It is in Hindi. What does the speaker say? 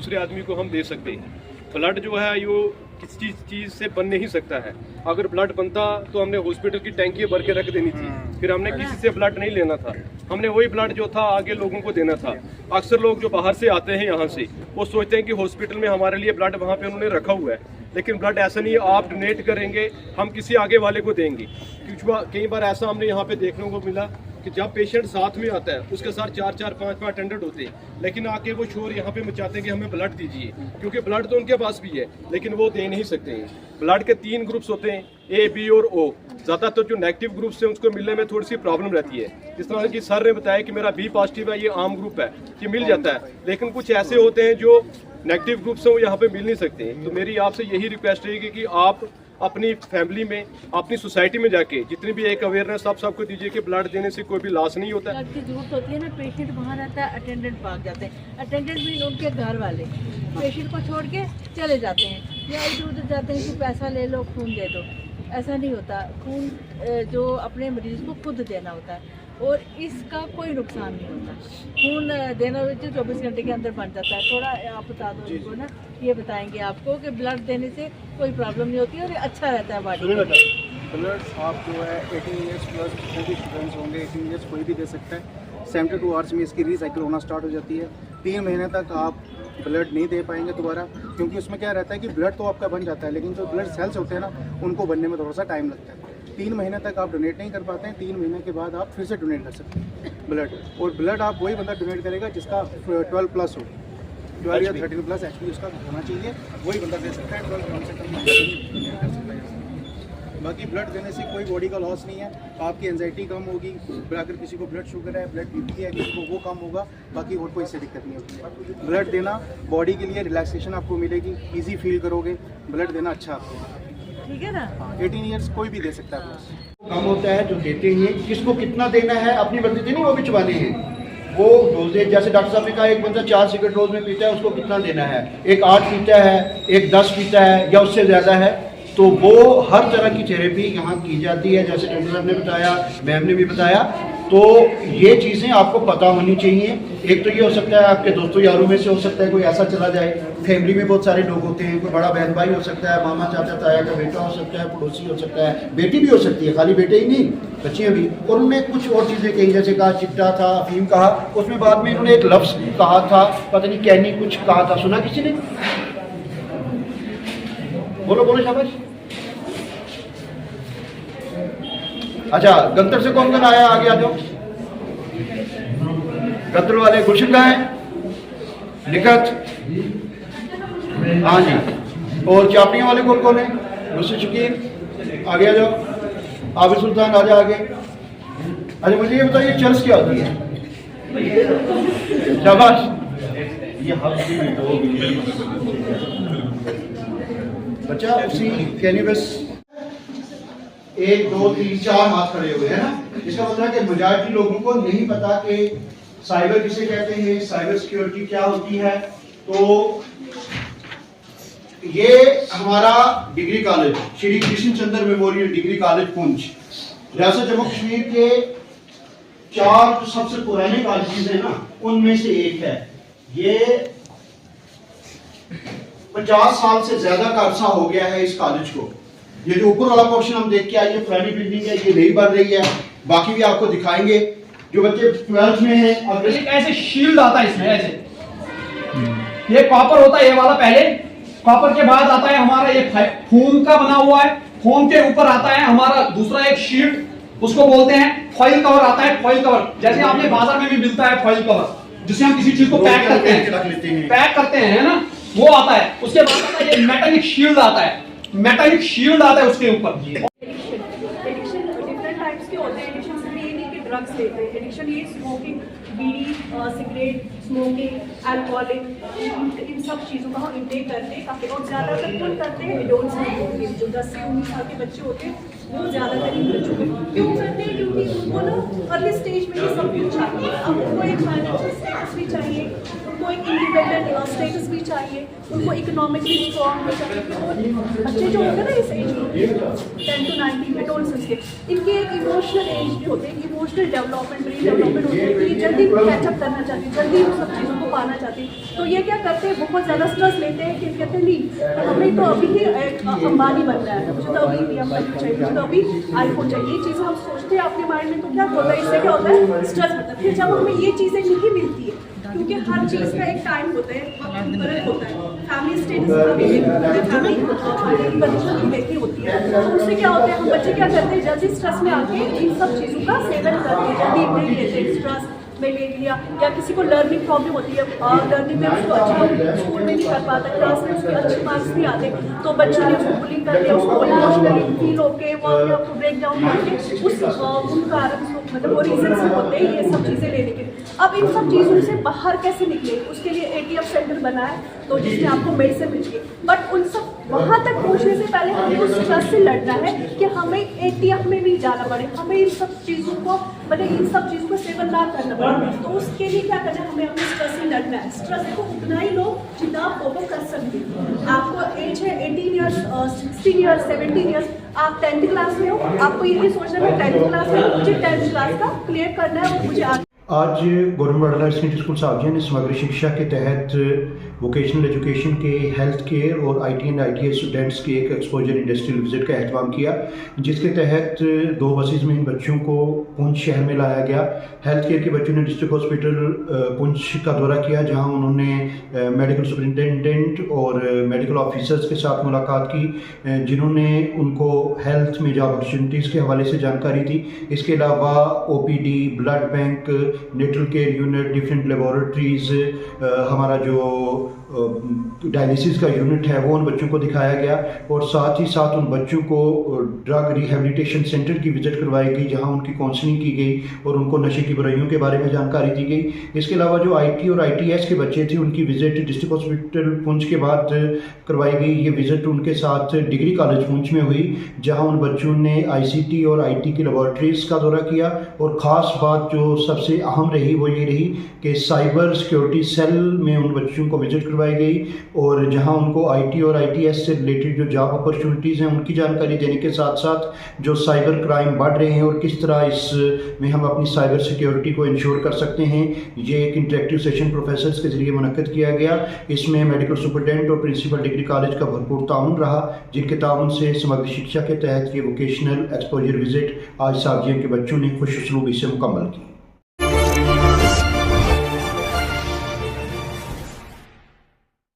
दूसरे आदमी को हम दे सकते हैं। ब्लड जो है यो किसी चीज़ से बन नहीं सकता है। अगर ब्लड बनता तो हमने हॉस्पिटल की टैंकी भर के रख देनी थी, फिर हमने किसी से ब्लड नहीं लेना था, हमने वही ब्लड जो था आगे लोगों को देना था। अक्सर लोग जो बाहर से आते हैं यहाँ से वो सोचते हैं कि हॉस्पिटल में हमारे लिए ब्लड वहाँ पे उन्होंने रखा हुआ है, लेकिन ब्लड ऐसा नहीं है। आप डोनेट करेंगे, हम किसी आगे वाले को देंगे। क्योंकि कई बार ऐसा हमने यहाँ पे देखने को मिला कि जब पेशेंट साथ में आता है उसके साथ 4-4, 5-5 अटेंडेंट होते हैं, लेकिन आके वो शोर यहाँ पे मचाते हैं कि हमें ब्लड दीजिए, क्योंकि ब्लड तो उनके पास भी है लेकिन वो दे नहीं सकते हैं। ब्लड के 3 ग्रुप्स होते हैं, ए, बी और ओ। ज़्यादातर जो नेगेटिव ग्रुप्स हैं उसको मिलने में थोड़ी सी प्रॉब्लम रहती है। जिस तरह की सर ने बताया कि मेरा बी पॉजिटिव है, ये आम ग्रुप है, ये मिल जाता है, लेकिन कुछ ऐसे होते हैं जो नेगेटिव ग्रुप्स हैं वो यहाँ पे मिल नहीं सकते। तो मेरी आपसे यही रिक्वेस्ट रहेगी कि आप अपनी फैमिली में, अपनी सोसाइटी में जाके जितनी भी एक अवेयरनेस आप सबको दीजिए कि ब्लड देने से कोई भी लॉस नहीं होता है। ब्लड की जरूरत होती है ना, पेशेंट वहाँ रहता है, अटेंडेंट भाग जाते हैं। अटेंडेंट भी उनके घर वाले पेशेंट को छोड़ के चले जाते हैं या इधर उधर जाते हैं कि पैसा ले लो, खून दे दो। ऐसा नहीं होता, खून जो अपने मरीज को खुद देना होता है और इसका कोई नुकसान नहीं होता। खून देना 24 घंटे के अंदर बन जाता है। थोड़ा आप बता दो उनको ना, ये बताएंगे आपको कि ब्लड देने से कोई प्रॉब्लम नहीं होती और ये अच्छा रहता है बॉडी में। ब्लड आप जो है 18 ईयर्स प्लस जो भी स्टूडेंट्स होंगे, 18 ईयर्स कोई भी दे सकता है। 72 आवर्स में इसकी रीसाइकिल होना स्टार्ट हो जाती है। 3 महीने तक आप ब्लड नहीं दे पाएंगे दोबारा, क्योंकि उसमें क्या रहता है कि ब्लड तो आपका बन जाता है, लेकिन जो ब्लड सेल्स होते हैं ना उनको बनने में थोड़ा सा टाइम लगता है। 3 महीने तक आप डोनेट नहीं कर पाते हैं। 3 महीने के बाद आप फिर से डोनेट कर सकते हैं ब्लड। और ब्लड आप वही बंदा डोनेट करेगा जिसका 12 प्लस हो, 12 या 13 प्लस एक्चुअली उसका होना चाहिए, वही बंदा दे सकता है। 12 कम से कम डोनेट कर सकता है। बाकी ब्लड देने से कोई बॉडी का लॉस नहीं है। आपकी एंजाइटी कम होगी, अगर किसी को ब्लड शुगर है, ब्लड बीपी है, किसी को वो कम होगा, बाकी और कोई इससे दिक्कत नहीं होती है। ब्लड देना बॉडी के लिए रिलैक्सेशन आपको मिलेगी, ईजी फील करोगे। ब्लड देना अच्छा आपको, ठीक है ना। 18 ईयर्स कोई भी दे सकता है ब्लड। कम होता है जो देते हैं, किसको कितना देना है अपनी मर्जी से नहीं वो बिचवाने हैं। वो डोजेज जैसे डॉक्टर साहब ने कहा, एक बंदा 4 सिगरेट रोज में पीता है, उसको कितना देना है, एक 8 पीता है, एक 10 पीता है या उससे ज़्यादा है, तो वो हर तरह की थेरेपी यहाँ की जाती है। जैसे डॉक्टर साहब ने बताया, मैम ने भी बताया, तो ये चीज़ें आपको पता होनी चाहिए। एक तो ये हो सकता है आपके दोस्तों यारों में से हो सकता है कोई ऐसा चला जाए, फैमिली में बहुत सारे लोग होते हैं, कोई बड़ा बहन भाई हो सकता है, मामा चाचा ताया का बेटा हो सकता है, पड़ोसी हो सकता है, बेटी भी हो सकती है, खाली बेटे ही नहीं बच्चियाँ भी। और उन्होंने कुछ और चीज़ें कही, जैसे कहा चिट्टा था, अफीम कहा, उसमें बाद में इन्होंने एक लफ्ज़ कहा था, पता नहीं कैनी कुछ कहा था, सुना किसी ने? बोलो बोलो शाबाश। अच्छा, गंतर से कौन कौन आया? आगे आ जाओ। गंतर वाले गुलशन का है, निकट, हाँ जी। और चापड़ियों वाले कौन कौन है? मुझसे शकील, आगे आ जाओ। आबिद सुल्तान राजा आगे। अच्छा मुझे ये बताइए चर्च क्या होती है? शाबाश। ये बच्चा उसी कैनिबस 1 2 3 4 हाथ खड़े हुए हैं ना। इसका मतलब है कि मेजॉरिटी लोगों को नहीं पता कि साइबर किसे कहते हैं, साइबर सिक्योरिटी क्या होती है। तो ये हमारा degree college Shri Krishnachandra memorial degree college Poonch रियासत जम्मू कश्मीर के 4 जो सबसे पुराने कॉलेजेस हैं ना उनमें से एक है। ये 50 साल से ज्यादा का अरसा हो गया है इस कॉलेज को। ये जो ऊपर वाला पोर्शन हम देख के आए, ये पुरानी बिल्डिंग है, ये नई बन रही है, बाकी भी आपको दिखाएंगे। जो बच्चे 12th में हैं, अब ऐसे शील्ड आता है इसमें, ऐसे ये कॉपर होता है, ये वाला पहले, कॉपर के बाद आता है हमारा ये फोम का बना हुआ है, फोम के ऊपर आता है हमारा दूसरा एक शील्ड, उसको बोलते हैं फॉइल कवर आता है। फॉइल कवर जैसे आपने बाजार में भी मिलता है फॉइल कवर, जिससे हम किसी चीज को पैक करते हैं ना, वो आता है। उसके बाद आता है ये मेटालिक शील्ड आता है, मेटालिक शील्ड आता है उसके ऊपर। एडिक्शन डिफरेंट टाइप्स के होते हैं। एडिक्शन सिर्फ ये नहीं कि ड्रग्स लेते हैं, एडिक्शन ये स्मोकिंग, बीड़ी, सिगरेट, स्मोकिंग, अल्कोहलिक, इन सब चीज़ों का हम इंटेक करते हैं काफ़ी। और ज़्यादातर कौन करते हैं? एडल्ट्स होते हैं, जो 10 से 19 साल के बच्चे होते हैं वो ज़्यादातर इन बच्चों को क्यों करते हैं? क्योंकि उनको ना अर्ली स्टेज में ये सब कुछ चाहिए। अब उनको एक फाइनेंशियल सक्सेस भी चाहिए, उनको एक इंडिपेंडेंट स्टेटस भी चाहिए, उनको इकोनॉमिकली स्ट्रॉन्ग भी चाहिए। वो बच्चे जो होते हैं ना इस एज ग्रुप 10 to 19 एडोलसेंस के, इनके एक इमोशनल एज भी होते हैं, इमोशनल डेवलपमेंट, ब्रेन डेवलपमेंट होते हैं, तो ये जल्दी कैचअप करना चाहते हैं, जल्दी उन सब चीज़ों को पाना चाहते हैं। तो ये क्या करते हैं, बहुत ज़्यादा स्ट्रेस लेते हैं कि कहते हैं नहीं हमें तो अभी ही अंबानी बनना है, मुझे तो अभी BMW चाहिए, मुझे तो अभी आईफोन चाहिए। ये चीज़ें हम सोचते हैं अपने माइंड में, तो क्या होता है, इससे क्या होता है, स्ट्रेस होता है। फिर जब हमें ये चीज़ें नहीं मिलती है, क्योंकि हर चीज़ का एक टाइम होता है, गलत होता है, फैमिली स्टेटस का भी फैमिली कंडीशन भी देखनी होती है। तो उससे क्या होता है, हम बच्चे क्या करते हैं, जल्दी स्ट्रेस में आके इन सब चीज़ों का सेवन करते हैं, जल्दी ब्रेक लेते हैं, स्ट्रेस में ले लिया। या किसी को लर्निंग प्रॉब्लम होती है, लर्निंग में उसको अच्छा स्कूल में नहीं कर पाता, क्लास में उसके अच्छे मार्क्स नहीं आते, तो बच्चों ने उसको बुलिंग कर दिया, उसको इमोशनली फील होके वो अपने आप को ब्रेक डाउन करके उस उन कारण मतलब वो रीजन से होते हैं ये सब चीज़ें लेने के। अब इन सब चीज़ों से बाहर कैसे निकले, उसके लिए ATF सेंटर बना है, तो जिसमें आपको मेडिसिन मिलेगी। बट उन सब वहाँ तक पहुँचने से पहले हमें उस स्ट्रेस से लड़ना है कि हमें ATF में भी जाना पड़े, हमें इन सब चीज़ों को मतलब इन सब चीज़ों को सेवन ना करना पड़े। तो उसके लिए क्या करना है, हमें अपने स्ट्रेस से लड़ना है। स्ट्रेस को उतना ही लो जितना आप ओवर कर सकते हैं। आपको एज है 18 ईयर्स, 16 ईयर्स, 17 ईयर्स, आप 10th क्लास में हो, आपको यही सोचना है 10th क्लास में मुझे 10th क्लास का क्लियर करना है और मुझे आज government model higher secondary school Savajiya ने समग्र शिक्षा के तहत वोकेशनल एजुकेशन के, हेल्थ केयर और IT एंड ITS स्टूडेंट्स के एक एक्सपोजर इंडस्ट्रियल विजिट का एहतमाम किया, जिसके तहत 2 बसेज में इन बच्चों को पुंछ शहर में लाया गया। हेल्थ केयर के बच्चों ने डिस्ट्रिक्ट हॉस्पिटल पुंछ का दौरा किया, जहां उन्होंने मेडिकल सुपरिटेंडेंट और मेडिकल ऑफिसर्स के साथ मुलाकात की, जिन्होंने उनको हेल्थ में जॉब अपॉर्चुनिटीज़ के हवाले से जानकारी दी। इसके अलावा OPD, blood bank, natal care unit, different laboratories, हमारा जो डायलिसिस का यूनिट है वो उन बच्चों को दिखाया गया, और साथ ही साथ उन बच्चों को ड्रग रिहेबिलिटेशन सेंटर की विज़िट करवाई गई, जहां उनकी काउंसलिंग की गई और उनको नशे की बुराइयों के बारे में जानकारी दी गई। इसके अलावा जो IT और ITS के बच्चे थे, उनकी विज़िट डिस्ट्रिक्ट हॉस्पिटल पुंछ के बाद करवाई गई। ये विज़िट उनके साथ डिग्री कॉलेज पुंछ में हुई, जहाँ उन बच्चों ने ICT और IT की लेबॉरेटरीज़ का दौरा किया, और ख़ास बात जो सबसे अहम रही वो ये रही कि साइबर सिक्योरिटी सेल में उन बच्चों को विज़िट करवाई गई, और जहां उनको IT और ITS से रिलेटेड जो जॉब अपॉर्चुनिटीज़ हैं उनकी जानकारी देने के साथ साथ जो साइबर क्राइम बढ़ रहे हैं और किस तरह इसमें हम अपनी साइबर सिक्योरिटी को इंश्योर कर सकते हैं, ये एक इंटरेक्टिव सेशन प्रोफेसर्स के ज़रिए मुनक्किद किया गया। इसमें मेडिकल सुपरटेंडेंट और प्रिंसिपल डिग्री कॉलेज का भरपूर ताउन रहा, जिनके ताउन से समग्र शिक्षा के तहत ये वोकेशनल एक्सपोजर विजिट आज सावजिया के बच्चों ने खुश उसलूबी से मुकम्मल की।